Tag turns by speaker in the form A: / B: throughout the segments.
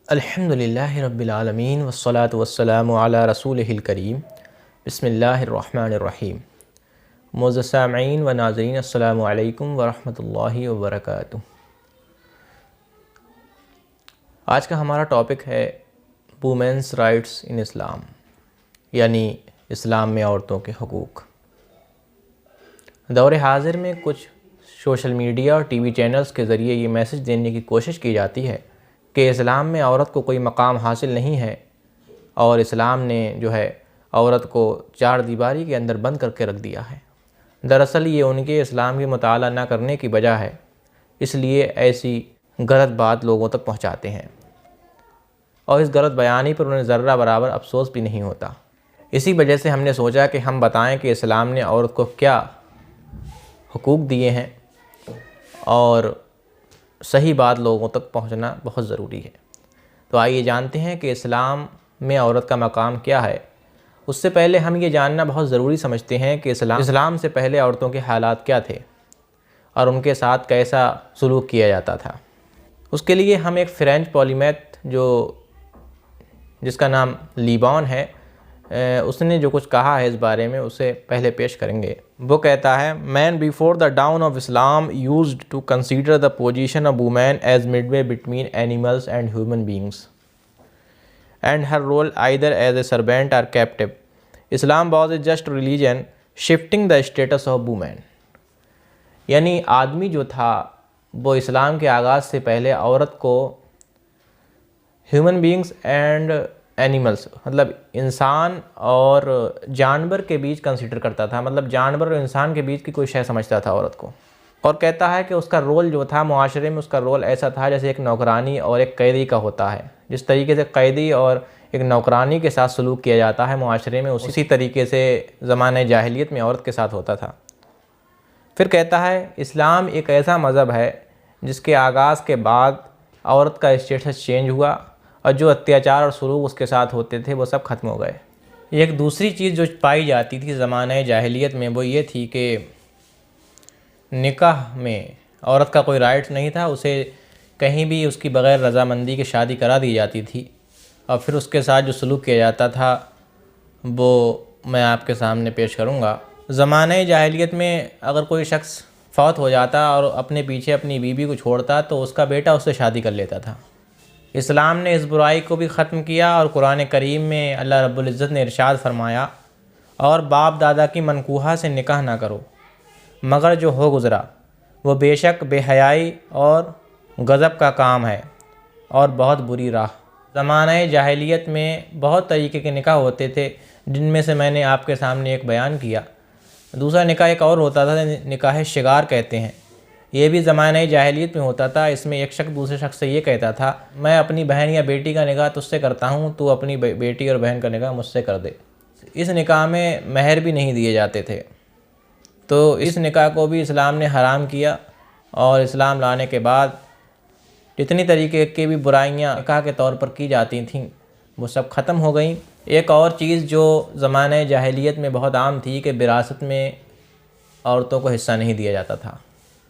A: الحمدللہ رب العالمین والصلاة والسلام علی رسولہ الکریم بسم اللہ الرحمن الرحیم۔ معزز سامعین و ناظرین، السلام علیکم ورحمۃ اللہ وبرکاتہ۔ آج کا ہمارا ٹاپک ہے وومنس رائٹس ان اسلام، یعنی اسلام میں عورتوں کے حقوق۔ دور حاضر میں کچھ سوشل میڈیا اور ٹی وی چینلز کے ذریعے یہ میسج دینے کی کوشش کی جاتی ہے کہ اسلام میں عورت کو کوئی مقام حاصل نہیں ہے، اور اسلام نے عورت کو چار دیواری کے اندر بند کر کے رکھ دیا ہے۔ دراصل یہ ان کے اسلام کی مطالعہ نہ کرنے کی وجہ ہے، اس لیے ایسی غلط بات لوگوں تک پہنچاتے ہیں، اور اس غلط بیانی پر انہیں ذرہ برابر افسوس بھی نہیں ہوتا۔ اسی وجہ سے ہم نے سوچا کہ ہم بتائیں کہ اسلام نے عورت کو کیا حقوق دیے ہیں، اور صحیح بات لوگوں تک پہنچنا بہت ضروری ہے۔ تو آئیے جانتے ہیں کہ اسلام میں عورت کا مقام کیا ہے۔ اس سے پہلے ہم یہ جاننا بہت ضروری سمجھتے ہیں کہ اسلام سے پہلے عورتوں کے حالات کیا تھے اور ان کے ساتھ کیسا سلوک کیا جاتا تھا۔ اس کے لیے ہم ایک فرینچ پولیمیتھ جس کا نام لیبون ہے، اس نے جو کچھ کہا ہے اس بارے میں اسے پہلے پیش کریں گے۔ وہ کہتا ہے، men before the dawn of Islam used to consider the position of women as mid way between animals and human beings and her role either as a servant or captive. Islam was a just religion shifting the status of women. یعنی آدمی جو تھا وہ اسلام کے آغاز سے پہلے عورت کو ہیومن بینگز اینڈ اینیملز، مطلب انسان اور جانور کے بیچ کنسیڈر کرتا تھا، مطلب جانور اور انسان کے بیچ کی کوئی شے سمجھتا تھا عورت کو، اور کہتا ہے کہ اس کا رول جو تھا معاشرے میں، اس کا رول ایسا تھا جیسے ایک نوکرانی اور ایک قیدی کا ہوتا ہے۔ جس طریقے سے قیدی اور ایک نوکرانی کے ساتھ سلوک کیا جاتا ہے معاشرے میں، اسی طریقے سے زمانہ جاہلیت میں عورت کے ساتھ ہوتا تھا۔ پھر کہتا ہے اسلام ایک ایسا مذہب ہے جس کے آغاز کے بعد عورت کا اسٹیٹس چینج ہوا، اور جو اتیاچار اور سلوک اس کے ساتھ ہوتے تھے وہ سب ختم ہو گئے۔ ایک دوسری چیز جو پائی جاتی تھی زمانہ جاہلیت میں وہ یہ تھی کہ نکاح میں عورت کا کوئی رائٹ نہیں تھا، اسے کہیں بھی اس کی بغیر رضامندی کی شادی کرا دی جاتی تھی، اور پھر اس کے ساتھ جو سلوک کیا جاتا تھا وہ میں آپ کے سامنے پیش کروں گا۔ زمانہ جاہلیت میں اگر کوئی شخص فوت ہو جاتا اور اپنے پیچھے اپنی بیوی کو چھوڑتا تو اس کا بیٹا اس سے شادی کر لیتا تھا۔ اسلام نے اس برائی کو بھی ختم کیا، اور قرآن کریم میں اللہ رب العزت نے ارشاد فرمایا، اور باپ دادا کی منکوحہ سے نکاح نہ کرو مگر جو ہو گزرا، وہ بے شک بے حیائی اور غضب کا کام ہے اور بہت بری راہ۔ زمانہ جاہلیت میں بہت طریقے کے نکاح ہوتے تھے، جن میں سے میں نے آپ کے سامنے ایک بیان کیا۔ دوسرا نکاح ایک اور ہوتا تھا، نکاح شگار کہتے ہیں، یہ بھی زمانہ جاہلیت میں ہوتا تھا۔ اس میں ایک شخص دوسرے شخص سے یہ کہتا تھا، میں اپنی بہن یا بیٹی کا نکاح تجھ سے کرتا ہوں، تو اپنی بیٹی اور بہن کا نکاح مجھ سے کر دے۔ اس نکاح میں مہر بھی نہیں دیے جاتے تھے، تو اس نکاح کو بھی اسلام نے حرام کیا، اور اسلام لانے کے بعد جتنی طریقے کی بھی برائیاں نکاح کے طور پر کی جاتی تھیں وہ سب ختم ہو گئیں۔ ایک اور چیز جو زمانہ جاہلیت میں بہت عام تھی کہ وراثت میں عورتوں کو حصہ نہیں دیا جاتا تھا،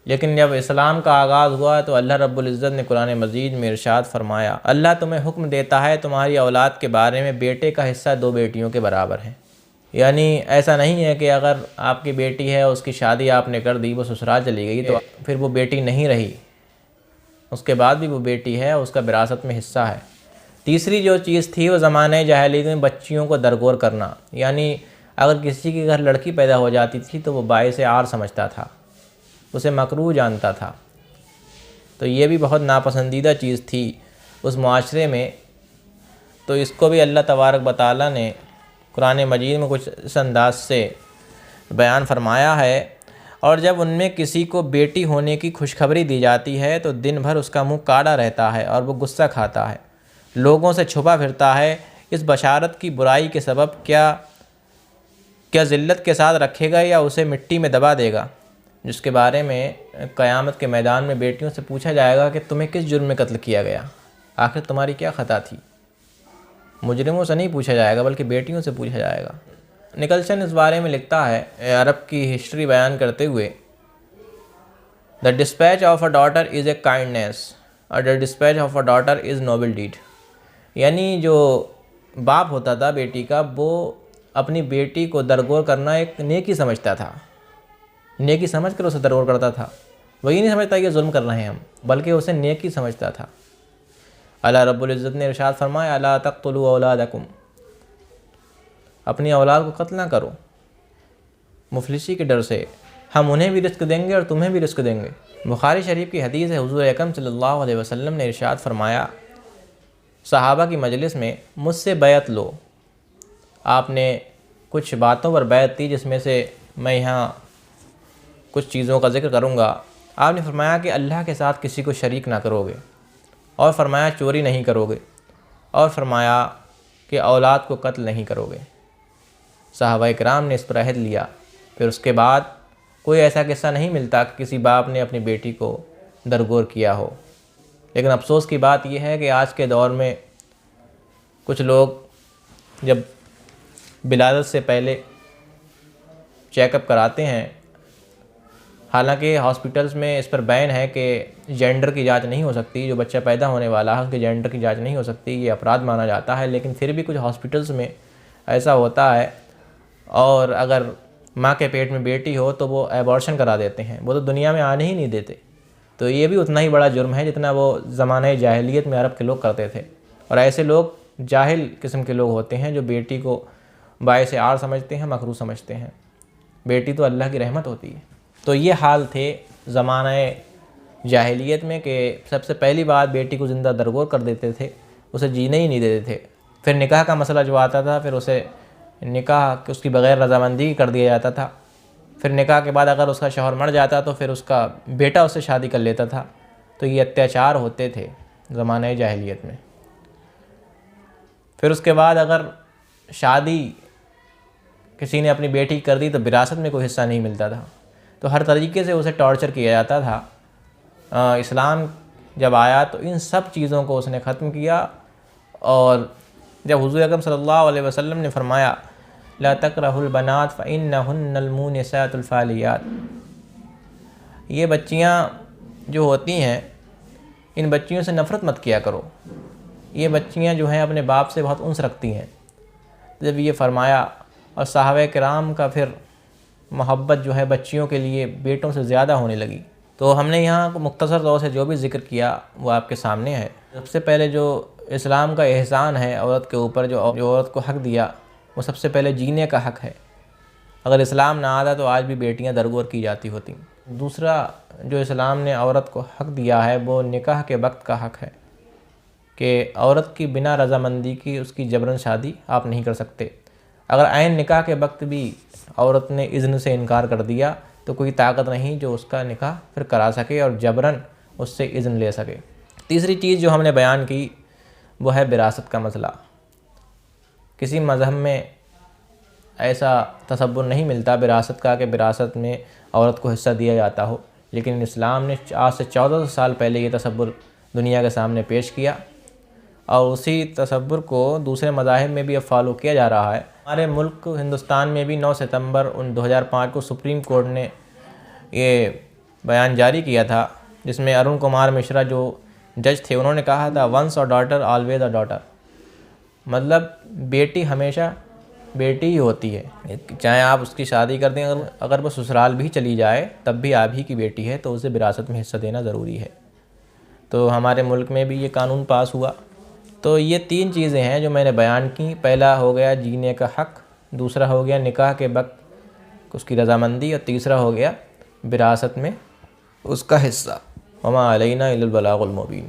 A: لیکن جب اسلام کا آغاز ہوا تو اللہ رب العزت نے قرآن مجید میں ارشاد فرمایا، اللہ تمہیں حکم دیتا ہے تمہاری اولاد کے بارے میں بیٹے کا حصہ 2 بیٹیوں کے برابر ہے۔ یعنی ایسا نہیں ہے کہ اگر آپ کی بیٹی ہے، اس کی شادی آپ نے کر دی، وہ سسرال چلی گئی تو پھر وہ بیٹی نہیں رہی، اس کے بعد بھی وہ بیٹی ہے، اس کا وراثت میں حصہ ہے۔ تیسری جو چیز تھی وہ زمانہ جاہلیت میں بچیوں کو درگور کرنا، یعنی اگر کسی کے گھر لڑکی پیدا ہو جاتی تھی تو وہ باعث عار سمجھتا تھا، اسے مکروہ جانتا تھا۔ تو یہ بھی بہت ناپسندیدہ چیز تھی اس معاشرے میں، تو اس کو بھی اللہ تبارک و تعالیٰ نے قرآن مجید میں کچھ اس انداز سے بیان فرمایا ہے، اور جب ان میں کسی کو بیٹی ہونے کی خوشخبری دی جاتی ہے تو دن بھر اس کا منہ کاڑا رہتا ہے اور وہ غصہ کھاتا ہے، لوگوں سے چھپا پھرتا ہے۔ اس بشارت کی برائی کے سبب کیا ذلت کے ساتھ رکھے گا یا اسے مٹی میں دبا دے گا، جس کے بارے میں قیامت کے میدان میں بیٹیوں سے پوچھا جائے گا کہ تمہیں کس جرم میں قتل کیا گیا، آخر تمہاری کیا خطا تھی۔ مجرموں سے نہیں پوچھا جائے گا بلکہ بیٹیوں سے پوچھا جائے گا۔ نکلسن اس بارے میں لکھتا ہے عرب کی ہسٹری بیان کرتے ہوئے، The dispatch of a daughter is a kindness, or the dispatch of a daughter is noble deed. یعنی جو باپ ہوتا تھا بیٹی کا، وہ اپنی بیٹی کو درگور کرنا ایک نیکی سمجھتا تھا، نیکی سمجھ کر اسے درگور کرتا تھا۔ وہ یہ نہیں سمجھتا کہ ظلم کر رہے ہیں ہم، بلکہ اسے نیکی سمجھتا تھا۔ اللہ رب العزت نے ارشاد فرمایا الا تقتلوا اولادکم، اپنی اولاد کو قتل نہ کرو مفلسی کے ڈر سے، ہم انہیں بھی رزق دیں گے اور تمہیں بھی رزق دیں گے۔ بخاری شریف کی حدیث ہے، حضور اکرم صلی اللہ علیہ وسلم نے ارشاد فرمایا صحابہ کی مجلس میں مجھ سے بیعت لو۔ آپ نے کچھ باتوں پر بیعت دی، جس میں سے میں یہاں کچھ چیزوں کا ذکر کروں گا۔ آپ نے فرمایا کہ اللہ کے ساتھ کسی کو شریک نہ کرو گے، اور فرمایا چوری نہیں کرو گے، اور فرمایا کہ اولاد کو قتل نہیں کرو گے۔ صحابہ کرام نے اس پر عہد لیا۔ پھر اس کے بعد کوئی ایسا قصہ نہیں ملتا کہ کسی باپ نے اپنی بیٹی کو درگور کیا ہو۔ لیکن افسوس کی بات یہ ہے کہ آج کے دور میں کچھ لوگ جب ولادت سے پہلے چیک اپ کراتے ہیں، حالانکہ ہاسپٹلز میں اس پر بین ہے کہ جینڈر کی جانچ نہیں ہو سکتی، جو بچہ پیدا ہونے والا ہے اس کے جینڈر کی جانچ نہیں ہو سکتی، یہ اپرادھ مانا جاتا ہے، لیکن پھر بھی کچھ ہاسپٹلز میں ایسا ہوتا ہے، اور اگر ماں کے پیٹ میں بیٹی ہو تو وہ ایبارشن کرا دیتے ہیں، وہ تو دنیا میں آنے ہی نہیں دیتے۔ تو یہ بھی اتنا ہی بڑا جرم ہے جتنا وہ زمانہ جاہلیت میں عرب کے لوگ کرتے تھے، اور ایسے لوگ جاہل قسم کے لوگ ہوتے ہیں جو بیٹی کو باعث عار سمجھتے ہیں، مکروہ سمجھتے ہیں۔ بیٹی تو اللہ کی رحمت ہوتی ہے۔ تو یہ حال تھے زمانہ جاہلیت میں کہ سب سے پہلی بات بیٹی کو زندہ درگور کر دیتے تھے، اسے جینے ہی نہیں دیتے تھے۔ پھر نکاح کا مسئلہ جو آتا تھا، پھر اسے نکاح اس کی بغیر رضامندی کر دیا جاتا تھا۔ پھر نکاح کے بعد اگر اس کا شوہر مر جاتا تو پھر اس کا بیٹا اس سے شادی کر لیتا تھا۔ تو یہ اتیاچار ہوتے تھے زمانہ جاہلیت میں۔ پھر اس کے بعد اگر شادی کسی نے اپنی بیٹی کر دی تو وراثت میں کوئی حصہ نہیں ملتا تھا، تو ہر طریقے سے اسے ٹارچر کیا جاتا تھا۔ اسلام جب آیا تو ان سب چیزوں کو اس نے ختم کیا، اور جب حضور اکرم صلی اللہ علیہ وسلم نے فرمایا لا تکرہوا البنات فإنہن المونسات الفالیات، یہ بچیاں جو ہوتی ہیں ان بچیوں سے نفرت مت کیا کرو، یہ بچیاں جو ہیں اپنے باپ سے بہت انس رکھتی ہیں۔ جب یہ فرمایا اور صحابہ کرام کا پھر محبت جو ہے بچیوں کے لیے بیٹوں سے زیادہ ہونے لگی۔ تو ہم نے یہاں مختصر طور سے جو بھی ذکر کیا وہ آپ کے سامنے ہے۔ سب سے پہلے جو اسلام کا احسان ہے عورت کے اوپر، جو عورت کو حق دیا، وہ سب سے پہلے جینے کا حق ہے۔ اگر اسلام نہ آتا تو آج بھی بیٹیاں درگور کی جاتی ہوتیں۔ دوسرا جو اسلام نے عورت کو حق دیا ہے وہ نکاح کے وقت کا حق ہے، کہ عورت کی بنا رضامندی کی اس کی جبراً شادی آپ نہیں کر سکتے۔ اگر عین نکاح کے وقت بھی عورت نے اذن سے انکار کر دیا تو کوئی طاقت نہیں جو اس کا نکاح پھر کرا سکے اور جبراً اس سے اذن لے سکے۔ تیسری چیز جو ہم نے بیان کی وہ ہے وراثت کا مسئلہ۔ کسی مذہب میں ایسا تصور نہیں ملتا وراثت کا کہ وراثت میں عورت کو حصہ دیا جاتا ہو، لیکن اسلام نے آج سے 1400 سال پہلے یہ تصور دنیا کے سامنے پیش کیا، اور اسی تصور کو دوسرے مذاہب میں بھی اب فالو کیا جا رہا ہے۔ ہمارے ملک ہندوستان میں بھی 9 ستمبر 2005 کو سپریم کورٹ نے یہ بیان جاری کیا تھا، جس میں ارون کمار مشرا جو جج تھے انہوں نے کہا تھا ونس اور ڈاٹر آلویز اے ڈاٹر، مطلب بیٹی ہمیشہ بیٹی ہی ہوتی ہے، چاہے آپ اس کی شادی کر دیں، اگر وہ سسرال بھی چلی جائے تب بھی آپ ہی کی بیٹی ہے، تو اسے وراثت میں حصہ دینا ضروری ہے۔ تو ہمارے ملک میں بھی یہ قانون پاس ہوا۔ تو یہ 3 چیزیں ہیں جو میں نے بیان کی۔ پہلا ہو گیا جینے کا حق، دوسرا ہو گیا نکاح کے وقت اس کی رضامندی، اور تیسرا ہو گیا وراثت میں اس کا حصہ۔ وما علینا الا البلاغ المبین۔